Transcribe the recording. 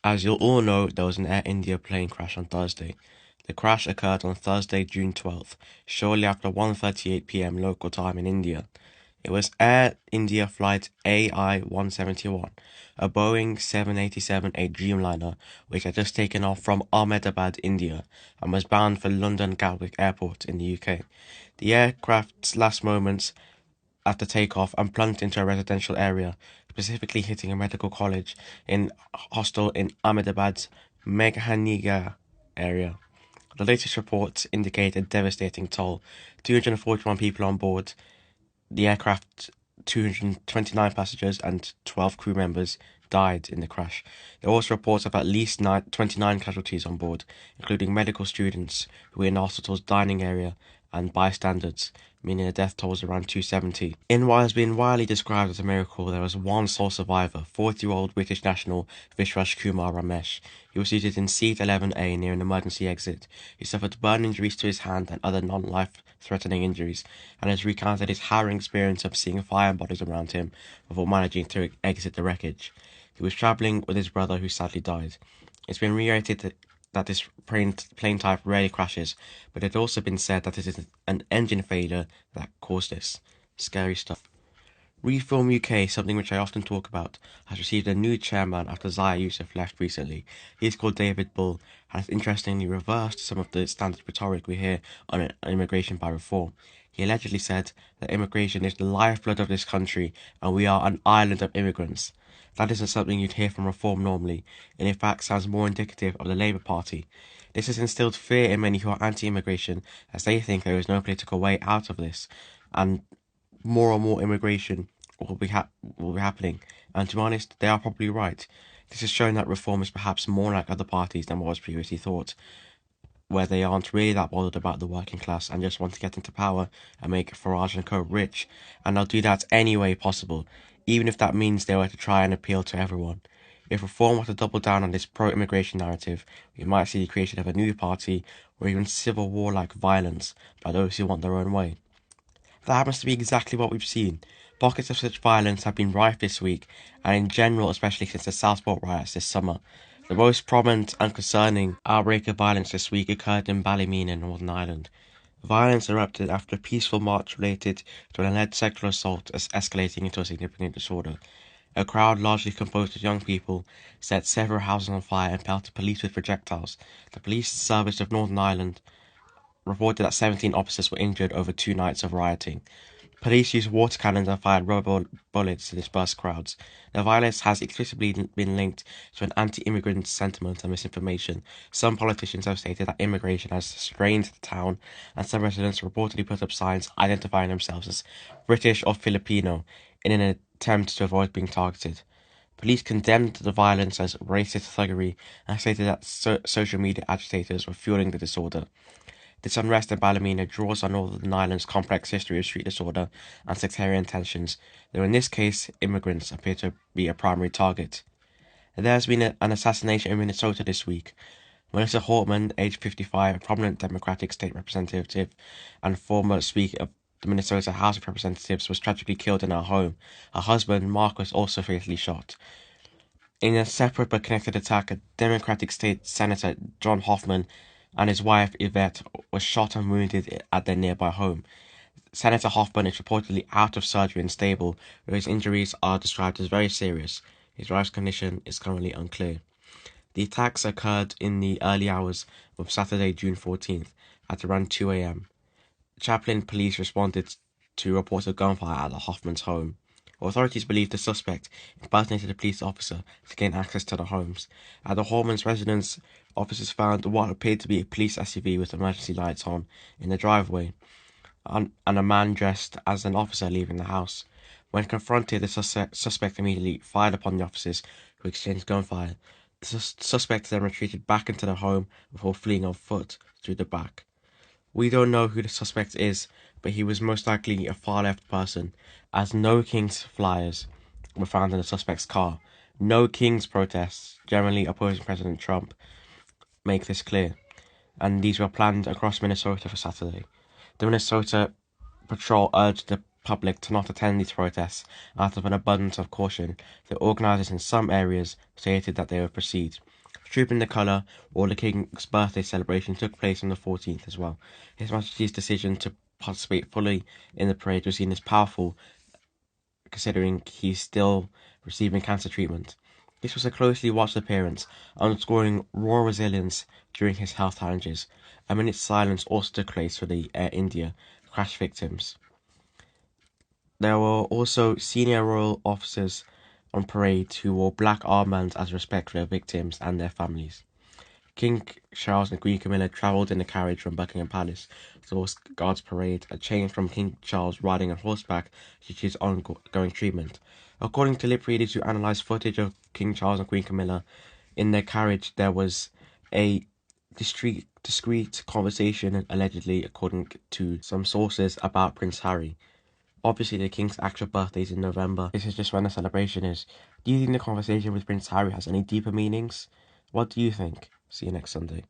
As you'll all know, there was an Air India plane crash on Thursday. The crash occurred on Thursday, June 12th, shortly after 1:38 p.m. local time in India. It was Air India flight AI-171, a Boeing 787-8 Dreamliner, which had just taken off from Ahmedabad, India, and was bound for London Gatwick Airport in the UK. The aircraft's last moments after takeoff and plunged into a residential area, specifically hitting a medical college in hostel in Ahmedabad's Meghalaya area. The latest reports indicate a devastating toll: 241 people on board the aircraft, 229 passengers and 12 crew members died in the crash. There are also reports of at least 29 casualties on board, including medical students who were in the hospital's dining area and bystanders, meaning the death toll was around 270. In what has been widely described as a miracle, there was one sole survivor, 40-year-old British national Vishwas Kumar Ramesh. He was seated in seat 11A near an emergency exit. He suffered burn injuries to his hand and other non-life-threatening injuries, and has recounted his harrowing experience of seeing fire bodies around him before managing to exit the wreckage. He was travelling with his brother, who sadly died. It's been reiterated that this plane type rarely crashes, but it had also been said that it is an engine failure that caused this. Scary stuff. Reform UK, something which I often talk about, has received a new chairman after Zaya Yusuf left recently. He is called David Bull, and has interestingly reversed some of the standard rhetoric we hear on immigration by reform. He allegedly said that immigration is the lifeblood of this country and we are an island of immigrants. That isn't something you'd hear from Reform normally, and in fact sounds more indicative of the Labour Party. This has instilled fear in many who are anti-immigration, as they think there is no political way out of this, and more and more immigration will be happening. And to be honest, they are probably right. This has shown that Reform is perhaps more like other parties than what was previously thought, where they aren't really that bothered about the working class and just want to get into power and make Farage and co rich, and they'll do that any way possible, even if that means they were to try and appeal to everyone. If Reform were to double down on this pro-immigration narrative, we might see the creation of a new party, or even civil war-like violence by those who want their own way. That happens to be exactly what we've seen. Pockets of such violence have been rife this week, and in general, especially since the Southport riots this summer. The most prominent and concerning outbreak of violence this week occurred in Ballymena in Northern Ireland. Violence erupted after a peaceful march related to an alleged sexual assault escalating into a significant disorder. A crowd largely composed of young people set several houses on fire and pelted police with projectiles. The police service of Northern Ireland reported that 17 officers were injured over 2 nights of rioting. Police used water cannons and fired rubber bullets to disperse crowds. The violence has explicitly been linked to an anti-immigrant sentiment and misinformation. Some politicians have stated that immigration has strained the town, and some residents reportedly put up signs identifying themselves as British or Filipino in an attempt to avoid being targeted. Police condemned the violence as racist thuggery and stated that social media agitators were fueling the disorder. This unrest in Ballymena draws on Northern Ireland's complex history of street disorder and sectarian tensions, though in this case, immigrants appear to be a primary target. There has been an assassination in Minnesota this week. Melissa Hortman, aged 55, a prominent Democratic state representative and former Speaker of the Minnesota House of Representatives, was tragically killed in her home. Her husband, Mark, was also fatally shot. In a separate but connected attack, a Democratic State Senator, John Hoffman, and his wife, Yvette, were shot and wounded at their nearby home. Senator Hoffman is reportedly out of surgery and stable, though his injuries are described as very serious. His wife's condition is currently unclear. The attacks occurred in the early hours of Saturday, June 14th, at around 2 a.m. Chaplin police responded to reports of gunfire at the Hoffman's home. Authorities believe the suspect impersonated a police officer to gain access to the homes. At the Horman's residence, officers found what appeared to be a police SUV with emergency lights on in the driveway, and a man dressed as an officer leaving the house. When confronted, the suspect immediately fired upon the officers, who exchanged gunfire. The suspect then retreated back into the home before fleeing on foot through the back. We don't know who the suspect is, but he was most likely a far-left person, as no King's flyers were found in the suspect's car. No King's protests, generally opposing President Trump, make this clear, and these were planned across Minnesota for Saturday. The Minnesota Patrol urged the public to not attend these protests out of an abundance of caution, the organisers in some areas stated that they would proceed. Trooping the colour, or the King's birthday celebration took place on the 14th as well. His Majesty's decision to participate fully in the parade was seen as powerful, considering he's still receiving cancer treatment. This was a closely watched appearance, underscoring raw resilience during his health challenges. A minute's silence also took place for the Air India crash victims. There were also senior royal officers on parade who wore black armbands as respect for their victims and their families. King Charles and Queen Camilla travelled in a carriage from Buckingham Palace to Horse Guards Parade, a change from King Charles riding on horseback due to his ongoing treatment. According to lip readers who analysed footage of King Charles and Queen Camilla in their carriage, there was a discreet conversation, allegedly, according to some sources, about Prince Harry. Obviously, the King's actual birthday is in November. This is just when the celebration is. Do you think the conversation with Prince Harry has any deeper meanings? What do you think? See you next Sunday.